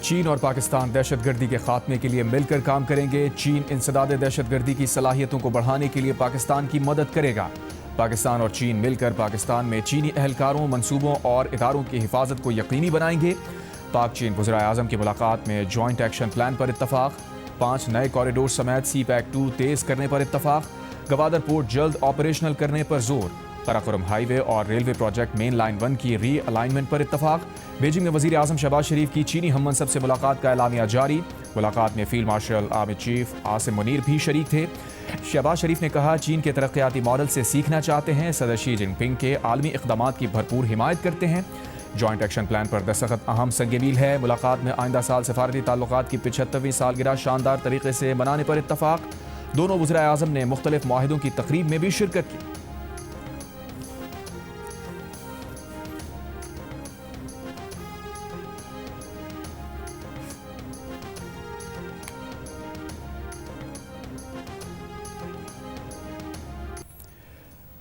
चीन और पाकिस्तान दहशतगर्दी के खात्मे के लिए मिलकर काम करेंगे। चीन इंसदाद दहशतगर्दी की सलाहियतों को बढ़ाने के लिए पाकिस्तान की मदद करेगा। पाकिस्तान और चीन मिलकर पाकिस्तान में चीनी एहलकारों, मंसूबों और इदारों की हिफाजत को यकीनी बनाएंगे। पाक चीन वज़ीर आज़म की मुलाकात में जॉइंट एक्शन प्लान पर इत्तफाक। 5 नए कॉरिडोर समेत CPEC-2 तेज़ करने पर इत्तफाक। गवादर पोर्ट जल्द ऑपरेशनल करने पर जोर। कराकोरम हाईवे और रेलवे प्रोजेक्ट मेन लाइन 1 की री अलाइनमेंट पर इत्तफाक। बीजिंग में वज़ीर आज़म शहबाज शरीफ की चीनी हम मनसब से मुलाकात का एलामिया जारी। मुलाकात में field marshal army chief Asim Munir भी शरीक थे। शहबाज शरीफ ने कहा, चीन के तरक्याती मॉडल से सीखना चाहते हैं। सदर शी जिनपिंग के आलमी इक़दामात की भरपूर हिमायत करते हैं। जॉइंट एक्शन प्लान पर दस्तखत अहम संग-ए-मील है। मुलाकात में आइंदा साल सफारती ताल्लुकात की 75वीं सालगिरह शानदार तरीके से मनाने पर इत्तफाक। दोनों वज़ीर आज़म ने मुख्तलिफ मुआहिदों की तकरीब में भी शिरकत की।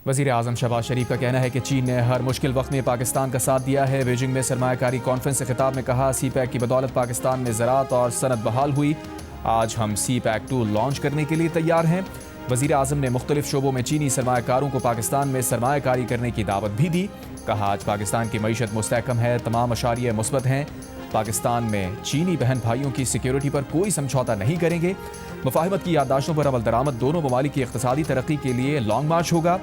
वज़ीर आज़म शहबाज शरीफ का कहना है कि चीन ने हर मुश्किल वक्त में पाकिस्तान का साथ दिया है। बीजिंग में सरमायाकारी कॉन्फ्रेंस से खिताब में कहा, CPEC की बदौलत पाकिस्तान में ज़राअत और सनत बहाल हुई। आज हम CPEC-2 लॉन्च करने के लिए तैयार हैं। वज़ीर आज़म ने मुख्तलिफ शोबों में चीनी सरमायाकारों को पाकिस्तान में सरमायाकारी करने की दावत भी दी। कहा, आज पाकिस्तान की मईशत मुस्तहकम है, तमाम अशारिये मुस्बत हैं। पाकिस्तान में चीनी बहन भाइयों की सिक्योरिटी पर कोई समझौता नहीं करेंगे। मुफाहमत की याददाश्तों पर अमल दरामद दोनों ममालिक की इक़्तिसादी तरक्की के लिए लॉन्ग मार्च होगा।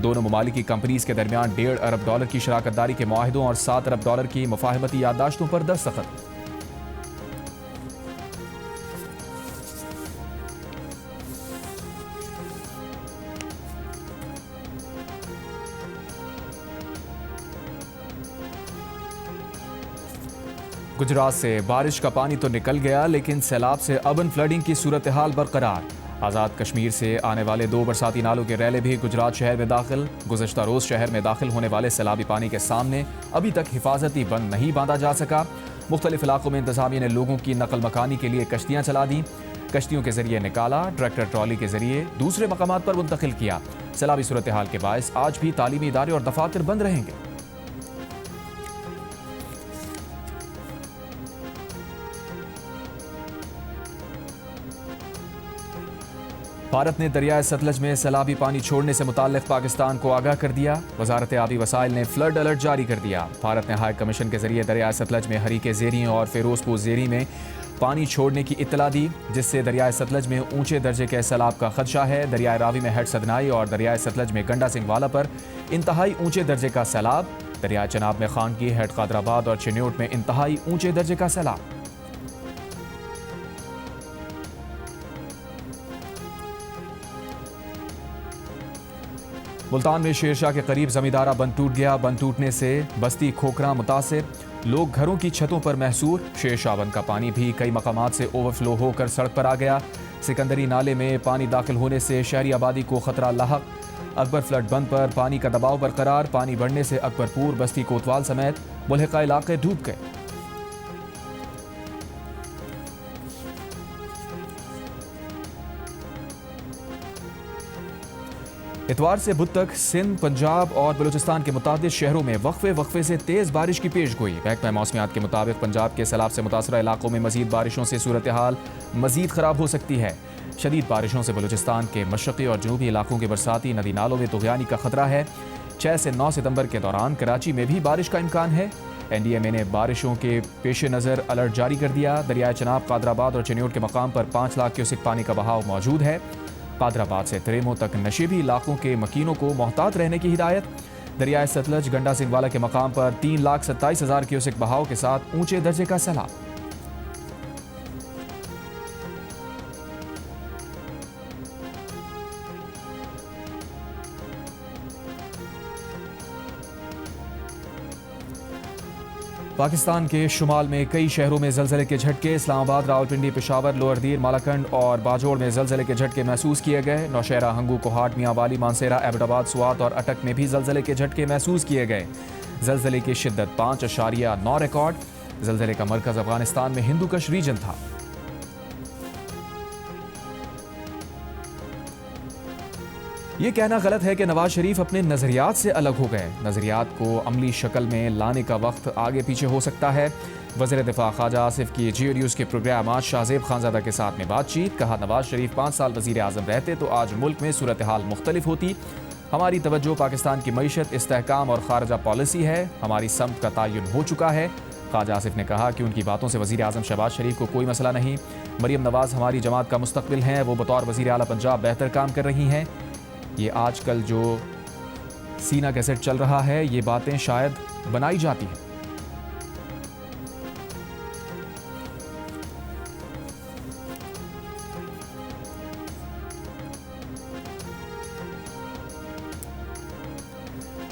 दोनों ममालिक की कंपनीज के दरमियान $1.5 अरब की शराकत दारी के मुआहिदों और $7 अरब की मुफाहमती याददाश्तों पर दस्तखत। गुजरात से बारिश का पानी तो निकल गया, लेकिन सैलाब से अर्बन फ्लडिंग की सूरत हाल बरकरार। आज़ाद कश्मीर से आने वाले 2 बरसाती नालों के रैले भी गुजरात शहर में दाखिल। गुज़श्ता रोज़ शहर में दाखिल होने वाले सैलाबी पानी के सामने अभी तक हिफाजती बंद नहीं बांधा जा सका। मुख्तलिफ इलाकों में इंतज़ामिया ने लोगों की नकल मकानी के लिए कश्तियाँ चला दी। कश्तियों के जरिए निकाला, ट्रैक्टर ट्रॉली के जरिए दूसरे मकामात पर मुंतकिल किया। सैलाबी सूरत हाल के बायस आज भी तालीमी इदारे और दफातर बंद रहेंगे। भारत ने दरियाए सतलज में सैलाबी पानी छोड़ने से मुताल्लिक़ पाकिस्तान को आगाह कर दिया। वजारत आबी वसाइल ने फ्लड अलर्ट जारी कर दिया। भारत ने हाई कमीशन के जरिए दरियाए सतलज में हरीके ज़ेरी और फिरोजपुर ज़ेरी में पानी छोड़ने की इत्तला दी, जिससे दरियाए सतलज में ऊंचे दर्जे के सैलाब का खदशा है। दरियाए रावी में हेड सदनाई और दरियाए सतलज में गंडा सिंह वाला पर इंतहाई ऊंचे दर्जे का सैलाब। दरियाए चनाब में खानगी, हेड कादराबाद और चिन्योट में इंतहाई ऊंचे दर्जे का सैलाब। मुल्तान में शेरशाह के करीब जमींदारा बंद टूट गया। बंद टूटने से बस्ती खोखरा मुतासिर, लोग घरों की छतों पर महसूर। शेरशाह बंद का पानी भी कई मकामात से ओवरफ्लो होकर सड़क पर आ गया। सिकंदरी नाले में पानी दाखिल होने से शहरी आबादी को खतरा लाहक। अकबर फ्लड बंद पर पानी का दबाव बरकरार। पानी बढ़ने से अकबरपुर, बस्ती कोतवाल समेत मुल्हिका इलाके डूब गए। इतवार से बुध तक सिंध, पंजाब और बलूचिस्तान के मुताबिक शहरों में वक्फे से तेज़ बारिश की पेशगोई। महकमा मौसमियात के मुताबिक पंजाब के सैलाब से मुतासरा इलाकों में मजीद बारिशों से सूरत हाल मजीद ख़राब हो सकती है। शदीद बारिशों से बलूचिस्तान के मशरक़ी और जनूबी इलाकों के बरसाती नदी नालों में तुग़यानी का खतरा है। 6 से 9 सितंबर के दौरान कराची में भी बारिश का इम्कान है। NDMA ने बारिशों के पेश नज़र अलर्ट जारी कर दिया। दरियाए चनाब, कादराबाद और चिन्योट के मकाम पर 5 लाख क्यूसेक पानी का बहाव मौजूद है। कादराबाद से त्रेमो तक नशीबी इलाकों के मकीनों को मोहतात रहने की हिदायत। दरियाए सतलज, गंडा सिंह वाला के मकाम पर 3,27,000 क्यूसेक बहाव के साथ ऊंचे दर्जे का सैलाब। पाकिस्तान के शुमाल में कई शहरों में ज़लज़ले के झटके। इस्लामाबाद, रावलपिंडी, पेशावर, लोअर दीर, मालाकंड और बाजोड़ में ज़लज़ले के झटके महसूस किए गए। नौशहरा, हंगू, कोहाट, मियांवाली, मानसेरा, एबटाबाद, स्वात और अटक में भी ज़लज़ले के झटके महसूस किए गए। ज़लज़ले की शिद्दत 5.9 रिकॉर्ड। ज़लज़ले का मरकज़ अफगानिस्तान में हिंदू कश रीजन था। ये कहना गलत है कि नवाज शरीफ अपने नज़रियात से अलग हो गए। नज़रियात को अमली शक्ल में लाने का वक्त आगे पीछे हो सकता है। वज़ीर दिफा ख्वाजा आसिफ की जियो न्यूज़ के प्रोग्राम आज शाहजेब खानजादा के साथ में बातचीत। कहा, नवाज शरीफ 5 साल वज़ीर आज़म रहते तो आज मुल्क में सूरत हाल मुख्तलिफ होती। हमारी तवज्जो पाकिस्तान की मईशत, इस्तेहकाम और खारजा पॉलिसी है। हमारी समत का तयन हो चुका है। ख्वाजा आसिफ ने कहा कि उनकी बातों से वज़ीर आज़म शहबाज शरीफ को कोई मसला नहीं। मरियम नवाज़ हमारी जमात का मुस्तकबिल हैं। वो बतौर वज़ीर आला पंजाब बेहतर काम कर रही हैं। ये आजकल जो सीना कैसेट चल रहा है, ये बातें शायद बनाई जाती हैं।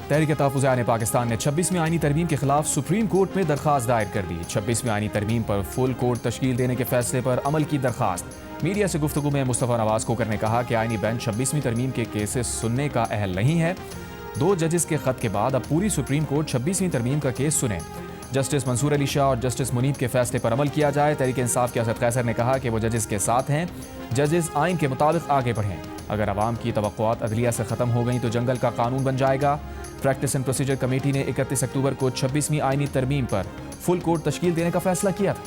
तहरीक तहफ़्फ़ुज़ पाकिस्तान ने 26वीं आईनी तरमीम के खिलाफ सुप्रीम कोर्ट में दरख्वास्त दायर कर दी। 26वीं आईनी तरमीम पर फुल कोर्ट तश्कील देने के फैसले पर अमल की दरख्वास्त। मीडिया से गुफ्तगू में मुस्तफ़ा नवाज़ खोकर ने कहा कि आईनी बेंच 26वीं तरमीम के केसेस सुनने का अहल नहीं है। 2 जजेस के खत के बाद अब पूरी सुप्रीम कोर्ट 26वीं तरमीम का केस सुने। जस्टिस मंसूर अली शाह और जस्टिस मुनीब के फैसले पर अमल किया जाए। तहरीक इंसाफ के असद कैसर ने कहा कि वो जजेस के साथ हैं। जजेस आइन के मुताबिक आगे बढ़ें। अगर अवाम की तवक्कुआत अदलिया से ख़त्म हो गई तो जंगल का कानून बन जाएगा। प्रैक्टिस एंड प्रोसीजर कमेटी ने 31 अक्टूबर को 26वीं आईनी तरमीम पर फुल कोर्ट तश्कील देने का फैसला किया था।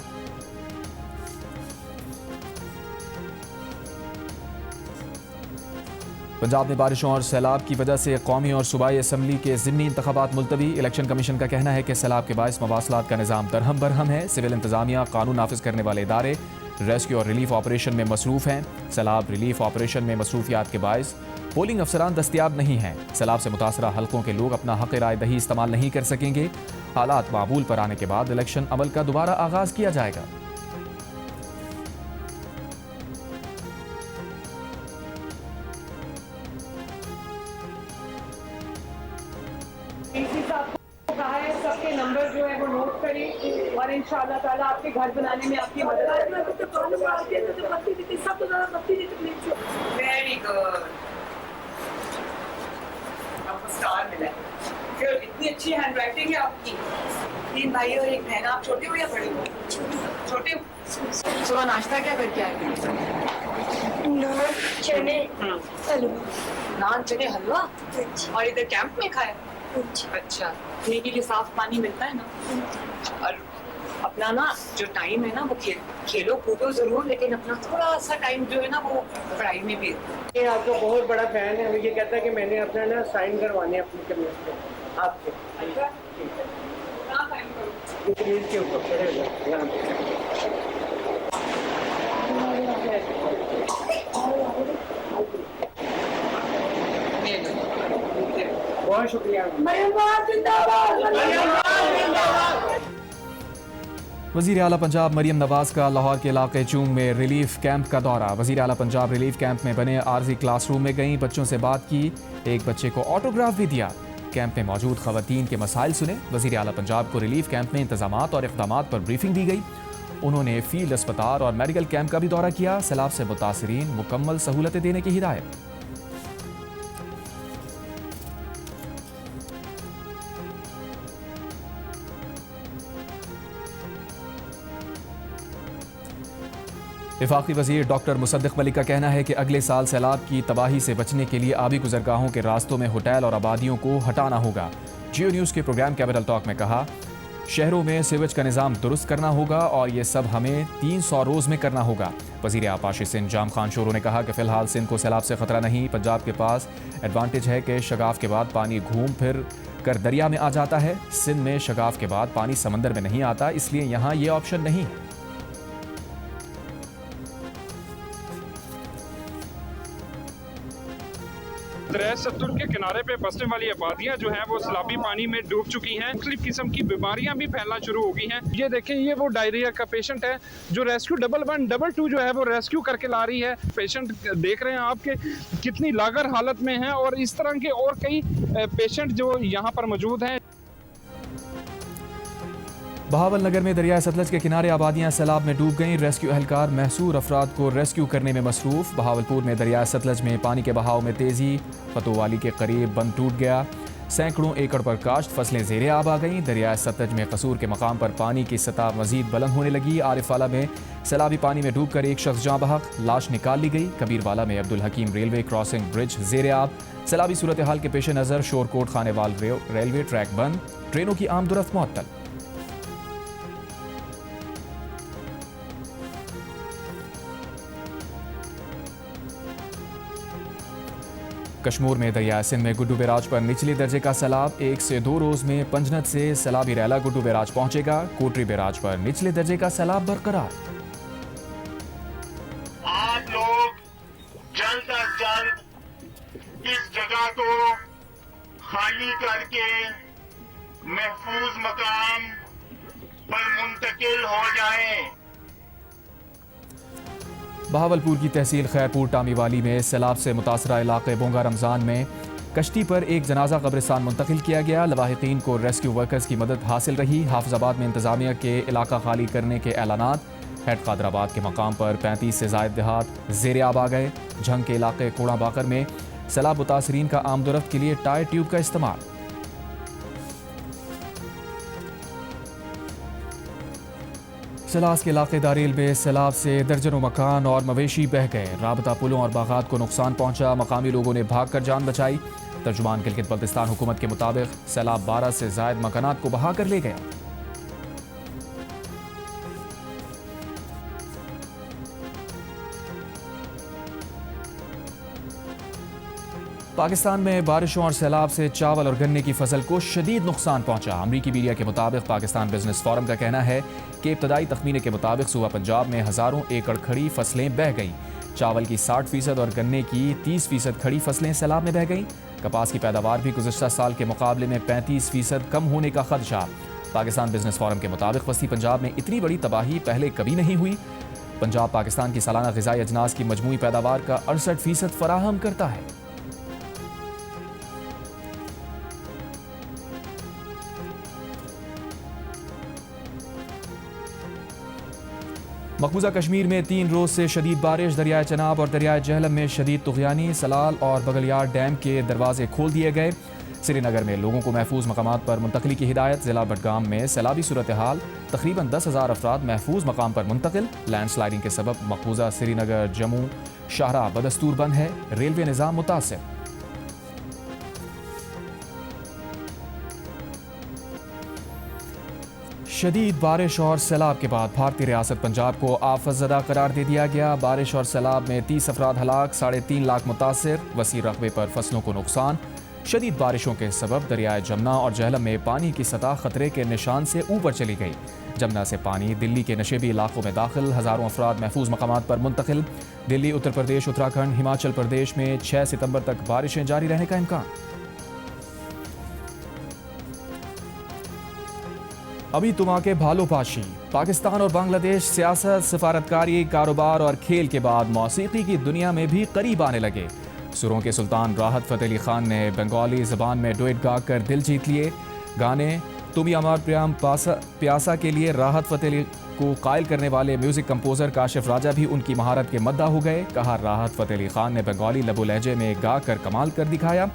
पंजाब में बारिशों और सैलाब की वजह से कौमी और सूबाई असम्बली के ज़िमनी इंतखाबात मुलतवी। इलेक्शन कमीशन का कहना है कि सैलाब के बायस मवासलात का निज़ाम दरहम बरहम है। सिविल इंतजामिया, कानून नाफिज करने वाले इदारे रेस्क्यू और रिलीफ ऑपरेशन में मसरूफ़ हैं। सैलाब रिलीफ ऑपरेशन में मसरूफियात के बायस पोलिंग अफसरान दस्तियाब नहीं हैं। सैलाब से मुतासरा हल्कों के लोग अपना हक़ राय दही इस्तेमाल नहीं कर सकेंगे। हालात मामूल पर आने के बाद इलेक्शन अमल का दोबारा आगाज़ किया जाएगा। कहा है सबके नंबर जो है वो नोट करें और इंशाअल्लाह ताला आपके घर बनाने में आपकी मदद वेरी गुड। आपको स्टार मिला है। फिर इतनी अच्छी हैंड राइटिंग है आपकी। 3 भाई और 1 बहन। आप छोटे हो या बड़े हो? छोटे हो। सुबह नाश्ता क्या करके आए? नान चने हलवा। और इधर कैंप में खाया? अच्छा, पीने के लिए साफ पानी मिलता है ना? और अपना ना जो टाइम है ना वो खेलो कूदो जरूर, लेकिन अपना थोड़ा सा टाइम जो है ना वो पढ़ाई में भी। ये आपका बहुत बड़ा फैन है। ये कहता है कि मैंने अपना ना साइन करवाने अपनी कमीज पे आपसे। कहाँ साइन करूँ? कमीज के ऊपर खड़े हो यहाँ पे। बहुत शुक्रिया। वज़ीर आला पंजाब मरियम नवाज़ का लाहौर के इलाके चूंग में रिलीफ कैंप का दौरा। वज़ीर आला पंजाब रिलीफ कैंप में बने आर्जी क्लासरूम में गईं, बच्चों से बात की, एक बच्चे को ऑटोग्राफ भी दिया। कैंप में मौजूद ख़वातीन के मसाइल सुने। वज़ीर आला पंजाब को रिलीफ कैंप में इंतज़ामात और इक़दामात पर ब्रीफिंग दी गई। उन्होंने फील्ड अस्पताल और मेडिकल कैंप का भी दौरा किया। सैलाब से मुतासरीन मुकम्मल सहूलतें देने की हिदायत। वफाकी वज़ीर डॉक्टर मुसद्दिक़ मलिक का कहना है कि अगले साल सैलाब की तबाही से बचने के लिए आबी गुज़रगाहों के रास्तों में होटल और आबादियों को हटाना होगा। जियो न्यूज़ के प्रोग्राम कैपिटल टॉक में कहा, शहरों में सीवेज का निज़ाम दुरुस्त करना होगा और ये सब हमें 300 रोज़ में करना होगा। वज़ीर आपाशी सिंध जाम खान शोरो ने कहा कि फ़िलहाल सिंध को सैलाब से ख़तरा नहीं। पंजाब के पास एडवांटेज है कि शगाफ के बाद पानी घूम फिर कर दरिया में आ जाता है। सिंध में शगाफ के बाद पानी समंदर में नहीं आता, इसलिए यहाँ ये ऑप्शन नहीं है। दरिया सतलुज के किनारे पे बसने वाली आबादियां जो हैं वो सैलाबी पानी में डूब चुकी हैं। मुख्तलिफ किस्म की बीमारियां भी फैलना शुरू हो गई हैं। ये देखें, ये वो डायरिया का पेशेंट है जो रेस्क्यू 112 जो है वो रेस्क्यू करके ला रही है। पेशेंट देख रहे हैं आपके कितनी लागर हालत में हैं और इस तरह के और कई पेशेंट जो यहाँ पर मौजूद हैं। बहावल नगर में दरिया सतलज के किनारे आबादियां सैलाब में डूब गईं। रेस्क्यू एहलकार महसूर अफराद को रेस्क्यू करने में मसरूफ। बहावलपुर में दरिया सतलज में पानी के बहाव में तेजी। फतोवाली के करीब बंद टूट गया। सैकड़ों एकड़ पर काश्त फसलें ज़ेरे आब आ गईं। दरिया सतलज में कसूर के मकाम पर पानी की सतह मजीद बुलंद होने लगी। आरिफवाला में सैलाबी पानी में डूबकर एक शख्स जाँ बहक, लाश निकाल ली गई। कबीरवाला में अब्दुल हकीम रेलवे क्रॉसिंग ब्रिज ज़ेरे आब। सैलाबी सूरत हाल के पेश नज़र शोरकोट खानेवाल रेलवे ट्रैक बंद। ट्रेनों की आमदोरफ्त मुअत्तल। कश्मीर में दरिया सिंध में गुड्डू बैराज पर निचले दर्जे का सैलाब। 1 से 2 रोज में पंजनत से सैलाबी रैला गुड्डू बैराज पहुंचेगा। कोटरी बैराज पर निचले दर्जे का सैलाब बरकरार। आप लोग जल्द अज जल्द इस जगह को खाली करके महफूज मकाम पर मुंतकिल हो जाएं। बहावलपुर की तहसील खैरपुर टामीवाली में सैलाब से मुतासरा इलाके बोंगा रमजान में कश्ती पर एक जनाजा कब्रिस्तान मुंतकिल किया गया। लवाहिकीन को रेस्क्यू वर्कर्स की मदद हासिल रही। हाफिजाबाद में इंतजामिया के इलाका खाली करने के ऐलानात। हेड कादराबाद के मकाम पर 35 से जायद देहात ज़ेर आब आ गए। झंग के इलाके कोड़ा बाकर में सैलाब मुतासरीन का आमदोरफ्त के लिए टायर ट्यूब का इस्तेमाल। सलास के इलाके दारेल में सैलाब से दर्जनों मकान और मवेशी बह गए। राबता पुलों और बागात को नुकसान पहुंचा। मकामी लोगों ने भागकर जान बचाई। तर्जुमान गिलगित बल्तिस्तान हुकूमत के मुताबिक सैलाब 12 से जायद मकानात को बहा कर ले गया। पाकिस्तान में बारिशों और सैलाब से चावल और गन्ने की फसल को शदीद नुकसान पहुंचा। अमरीकी मीडिया के मुताबिक पाकिस्तान बिजनेस फोरम का कहना है कि इब्तदाई तखमीने के मुताबिक सूबा पंजाब में हज़ारों एकड़ खड़ी फसलें बह गईं। चावल की 60% और गन्ने की 30% खड़ी फसलें सैलाब में बह गईं। कपास की पैदावार भी गुज़श्ता साल के मुकाबले में 35% कम होने का खदशा। पाकिस्तान बिजनेस फोरम के मुताबिक वस्ती पंजाब में इतनी बड़ी तबाही पहले कभी नहीं हुई। पंजाब पाकिस्तान की सालाना ग़िज़ाई अजनास की मजमूई पैदावार का 68% फराहम करता है। मकबूजा कश्मीर में 3 रोज से शदीद बारिश। दरियाए चनाब और दरियाए जहलम में शदीद तुग़यानी। सलाल और बगलियार डैम के दरवाजे खोल दिए गए। श्रीनगर में लोगों को महफूज मकामात पर मुंतकली की हिदायत। जिला बडगाम में सैलाबी सूरत हाल। तकरीबन 10,000 अफराद महफूज मकाम पर मुंतकिल। लैंडस्लाइडिंग के सबब मकबूजा श्रीनगर जम्मू शाहराह बदस्तूर बंद है। रेलवे निज़ाम मुतासिर। शदीद बारिश और सैलाब के बाद भारतीय रियासत पंजाब को आफतज़दा करार दे दिया गया। बारिश और सैलाब में 30 अफराद हलाक, 3.5 लाख मुतासिर। वसी रकबे पर फसलों को नुकसान। शदीद बारिशों के सबब दरियाए जमुना और जहलम में पानी की सतह खतरे के निशान से ऊपर चली गई। जमुना से पानी दिल्ली के नशेबी इलाकों में दाखिल। हज़ारों अफराद महफूज मकामात पर मुंतकिल। दिल्ली, उत्तर प्रदेश, उत्तराखंड, हिमाचल प्रदेश में 6 सितंबर तक बारिशें जारी रहने का इम्कान। अभी तुम आके भालो पाशी। पाकिस्तान और बांग्लादेश सियासत, सफारतकारी, कारोबार और खेल के बाद मौसीकी की दुनिया में भी करीब आने लगे। सुरों के सुल्तान राहत फ़तेह अली खान ने बंगाली ज़बान में डुएट गाकर दिल जीत लिए। गाने तुम अमार प्याम प्यासा के लिए राहत फ़तेह अली को कायल करने वाले म्यूज़िक कंपोज़र काशिफ राजा भी उनकी महारत के मद्दा हो गए। कहा, राहत फ़तेह अली खान ने बंगाली लबो लहजे में गा कर कमाल कर दिखाया।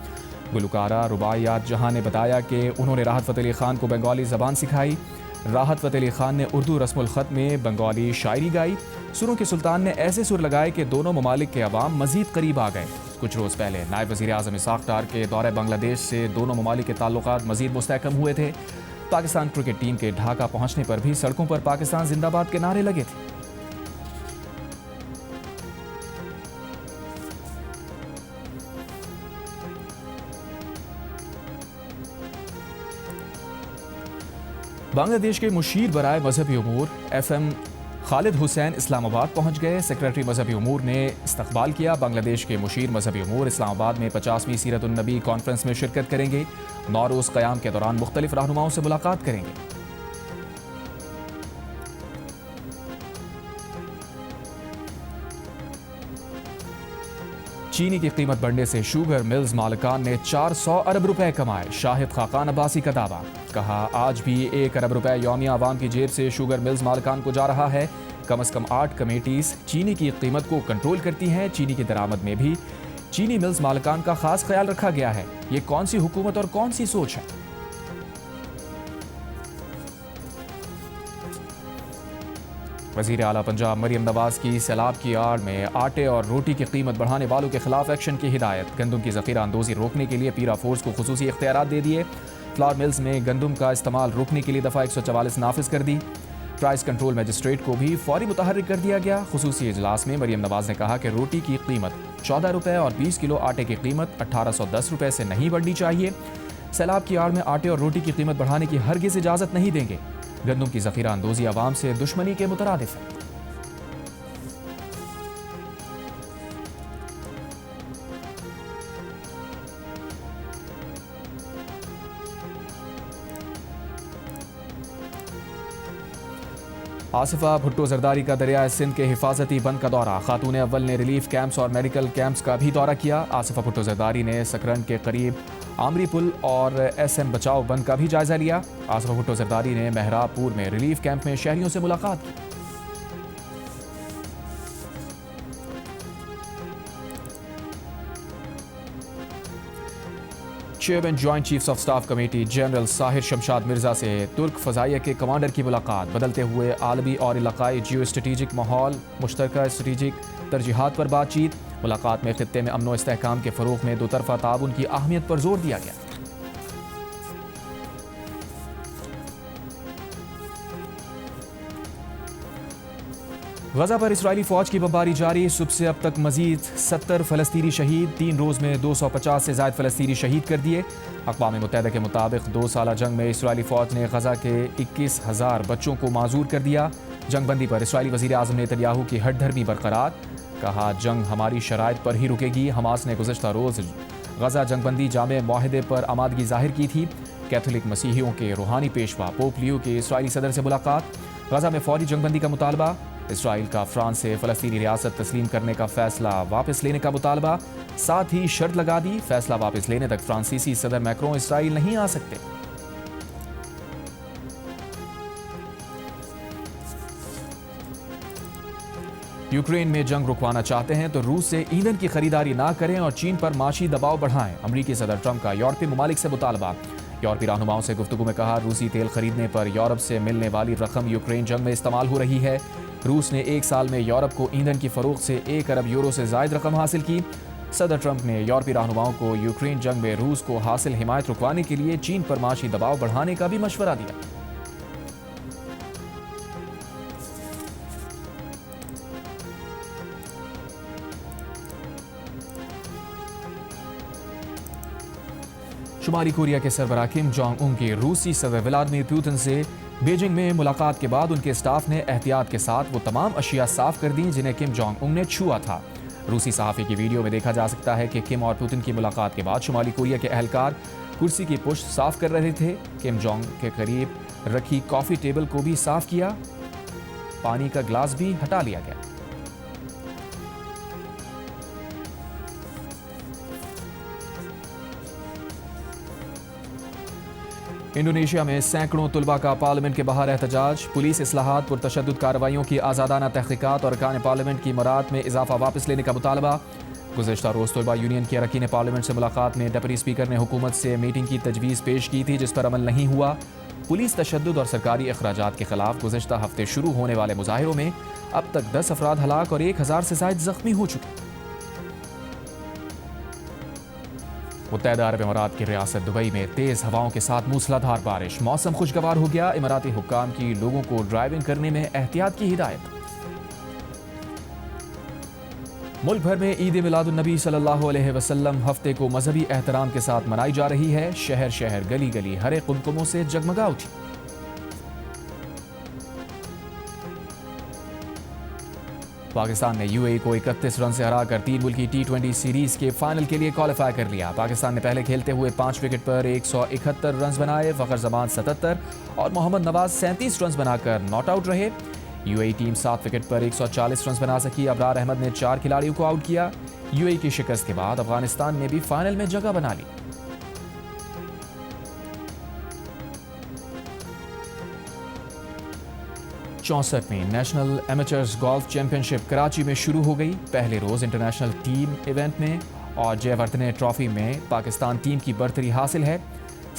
गुलकारा रुबाइयात जहां ने बताया कि उन्होंने राहत फ़तेह अली खान को बंगाली ज़बान सिखाई। राहत फ़तेह अली खान ने उर्दू रस्मुल ख़त में बंगाली शायरी गाई। सुरों के सुल्तान ने ऐसे सुर लगाए कि दोनों ममालिक के अवाम मज़ीद करीब आ गए। कुछ रोज़ पहले नायब वज़ीर आज़म इसाक़ डार के दौरे बांग्लादेश से दोनों ममालिक के ताल्लुकात मज़ीद मुस्तहकम हुए थे। पाकिस्तान क्रिकेट टीम के ढाका पहुँचने पर भी सड़कों पर पाकिस्तान जिंदाबाद के नारे लगे थे। बांग्लादेश के मुशीर बराए मजहबी उमूर FM खालिद हुसैन इस्लामाबाद पहुंच गए। सेक्रेटरी मजहबी उमूर ने इस्तकबाल किया। बांग्लादेश के मुशीर मजहबी उमूर इस्लामाबाद में 50वीं सीरत-उन-नबी कॉन्फ्रेंस में शिरकत करेंगे। 9 रोज़ क़याम के दौरान मुख्तलिफ रहनुमाओं से मुलाकात करेंगे। चीनी की कीमत बढ़ने से शुगर मिल्स मालिकान ने 400 अरब रुपए कमाए। शाहिद खाकान अब्बासी का दावा। कहा, आज भी 1 अरब रुपए यौमिया आवाम की जेब से शुगर मिल्स मालिकान को जा रहा है। कम से कम 8 कमेटीज चीनी की कीमत को कंट्रोल करती हैं। चीनी की दरामद में भी चीनी मिल्स मालिकान का खास ख्याल रखा गया है। ये कौन सी हुकूमत और कौन सी सोच है? वज़ीर आला पंजाब मरियम नवाज की सैलाब की आड़ में आटे और रोटी की कीमत बढ़ाने वालों के खिलाफ एक्शन की हिदायत। गंदम की ज़ख़ीरा अंदोज़ी रोकने के लिए पीरा फोर्स को खुसूसी इख्तियारात दे दिए। फ्लावर मिल्स में गंदम का इस्तेमाल रोकने के लिए दफ़ा 144 नाफिज कर दी। प्राइस कंट्रोल मजिस्ट्रेट को भी फौरी मुतहर्रिक कर दिया गया। खुसूसी इजलास में मरियम नवाज ने कहा कि रोटी की कीमत 14 रुपये और 20 किलो आटे की कीमत 1810 रुपये से नहीं बढ़नी चाहिए। सैलाब की आड़ में आटे और रोटी की कीमत बढ़ाने की हरगिज इजाज़त नहीं देंगे। गंदम की ज़ख़ीरा अंदोज़ी आवाम से दुश्मनी के मुतरादिफ है। आसिफा भुट्टो जरदारी का दरियाए सिंध के हिफाजती बंद का दौरा। खातून अव्वल ने रिलीफ कैंप्स और मेडिकल कैंप्स का भी दौरा किया। आसिफा भुट्टो जरदारी ने सकरन के करीब आमरी पुल और SM बचाओ बंद का भी जायजा लिया। आसिफा भुट्टो जरदारी ने मेहराबपुर में रिलीफ कैंप में शहरियों से मुलाकात की। Chairman joint chiefs of staff committee general Sahir Shamshad Mirza से तुर्क फ़ज़ाइया के कमांडर की मुलाकात। बदलते हुए आलमी और इलाकाई जियो स्ट्रेटिजिक माहौल, मुश्तरका स्ट्रेटिजिक तरजीहात पर बातचीत। मुलाकात में खित्ते में अमन व इस्तेहकाम के फ़रोग़ में दो तरफ़ा ताउन की अहमियत पर जोर दिया गया। गजा पर इस्राएली फौज की बमबारी जारी। सुबह से अब तक मजीद 70 फ़लस्तीनी शहीद। 3 रोज़ में 250 से ज़ायद फ़लस्तीनी शहीद कर दिए। अक़वाम मुत्तहिदा के मुताबिक 2 साला जंग में इस्राएली फ़ौज ने गजा के 21,000 बच्चों को माजूर कर दिया। जंगबंदी पर इस्राएली वज़ीर आज़म नेतन्याहू की हठधर्मी बरकरार। कहा, जंग हमारी शराइत पर ही रुकेगी। हमास ने गुज़श्ता रोज़ गजा जंगबंदी जामे मुआहदे पर आमादगी जाहिर की थी। कैथोलिक मसीहियों के रूहानी पेशवा पोप लियो के इस्राएली सदर से मुलाकात। गजा में फौरी जंगबंदी का मुतालबा। इसराइल का फ्रांस से फ़लस्तीनी रियासत तस्लीम करने का फैसला वापस लेने का मुतालबा। साथ ही शर्त लगा दी, फैसला वापस लेने तक फ्रांसीसी सदर मैक्रों इसराइल नहीं आ सकते। यूक्रेन में जंग रुकवाना चाहते हैं तो रूस से ईंधन की खरीदारी ना करें और चीन पर माशी दबाव बढ़ाएं। अमरीकी सदर ट्रंप का यूरोपीय ममालिक से मुतालबा। यूरोपीय रहनुमाओं से गुफ्तगू में कहा, रूसी तेल खरीदने पर यूरोप से मिलने वाली रकम यूक्रेन जंग में इस्तेमाल हो रही है। रूस ने 1 साल में यूरोप को ईंधन की फरोख्त से 1 अरब यूरो से ज़ायद रकम हासिल की। सदर ट्रंप ने यूरोपीय रहनुमाओं को यूक्रेन जंग में रूस को हासिल हिमायत रुकवाने के लिए चीन पर माशी दबाव बढ़ाने का भी मशवरा दिया। शुमाली कोरिया के सरबराह किम जोंग उन की रूसी सदर व्लादिमीर पुतिन से बीजिंग में मुलाकात के बाद उनके स्टाफ ने एहतियात के साथ वो तमाम अशिया साफ कर दी जिन्हें किम जोंग उन ने छुआ था। रूसी सहाफ़ी की वीडियो में देखा जा सकता है कि किम और पुतिन की मुलाकात के बाद शुमाली कोरिया के अहलकार कुर्सी की पुष्ट साफ कर रहे थे। किम जोंग के करीब रखी कॉफ़ी टेबल को भी साफ किया। पानी का ग्लास भी हटा लिया गया। इंडोनेशिया में सैकड़ों तुलबा का पार्लियामेंट के बाहर एहतजाज। पुलिस इस्लाहात, पुरतशद्दुद कार्रवाइयों की आज़ादाना तहक़ीक़ात और अरकान पार्लियामेंट की मराद में इजाफा वापस लेने का मुतालबा। गुज़श्ता रोज़ तुलबा यूनियन के अरकान पार्लियामेंट से मुलाकात में डिप्टी स्पीकर ने हुकूमत से मीटिंग की तजवीज़ पेश की थी, जिस पर अमल नहीं हुआ। पुलिस तशद्दुद और सरकारी अखराजात के खिलाफ गुज़श्ता हफ्ते शुरू होने वाले मुजाहिरों में अब तक 10 अफराद हलाक और 1000 से ज़ायद ज़ख्मी हो चुके। मुत्तहिदा अरब अमीरात की रियासत दुबई में तेज़ हवाओं के साथ मूसलाधार बारिश। मौसम खुशगवार हो गया। इमाराती हुक्काम की लोगों को ड्राइविंग करने में एहतियात की हिदायत। मुल्क भर में ईद मिलादुन्नबी सल्लल्लाहु अलैहि वसल्लम हफ्ते को मजहबी एहतराम के साथ मनाई जा रही है। शहर शहर गली गली हरे कुमकुमों से जगमगा उठी। पाकिस्तान ने UAE को 31 रन से हराकर 3 मुल्की T20 सीरीज के फाइनल के लिए क्वालिफाई कर लिया। पाकिस्तान ने पहले खेलते हुए 5 विकेट पर 171 रन बनाए। फ़खर जमान 77 और मोहम्मद नवाज 37 रन बनाकर नॉट आउट रहे। UAE टीम 7 विकेट पर 140 रन बना सकी। अबरार अहमद ने 4 खिलाड़ियों को आउट किया। UAE की शिकस्त के बाद अफगानिस्तान ने भी फाइनल में जगह बना ली। चौसठवीं national amateurs golf championship Karachi में शुरू हो गई। पहले रोज इंटरनेशनल टीम इवेंट में और जयवर्धने ट्रॉफी में पाकिस्तान टीम की बर्तरी हासिल है।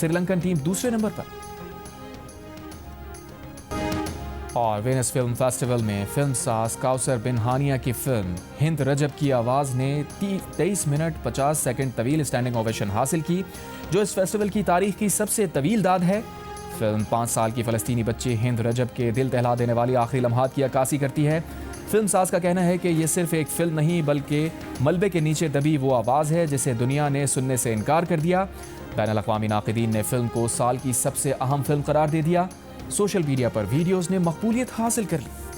श्रीलंकन टीम दूसरे नंबर पर। और वेनिस फिल्म फेस्टिवल में फिल्म साज कौसर बिन हानिया की फिल्म हिंद रजब की आवाज़ ने 23 मिनट 50 सेकंड तवील स्टैंडिंग ओवेशन हासिल की, जो इस फेस्टिवल की तारीख की सबसे तवील दाद है। फिल्म 5 साल की फ़लस्तीनी बच्ची हिंद रजब के दिल दहला देने वाली आखिरी लम्हात की अक्कासी करती है। फिल्म साज का कहना है कि ये सिर्फ एक फिल्म नहीं बल्कि मलबे के नीचे दबी वो आवाज़ है जिसे दुनिया ने सुनने से इनकार कर दिया। बैनुल-अक़वामी नाक़िदीन ने फिल्म को साल की सबसे अहम फिल्म करार दे दिया। सोशल मीडिया पर वीडियोज़ ने मकबूलियत हासिल कर ली।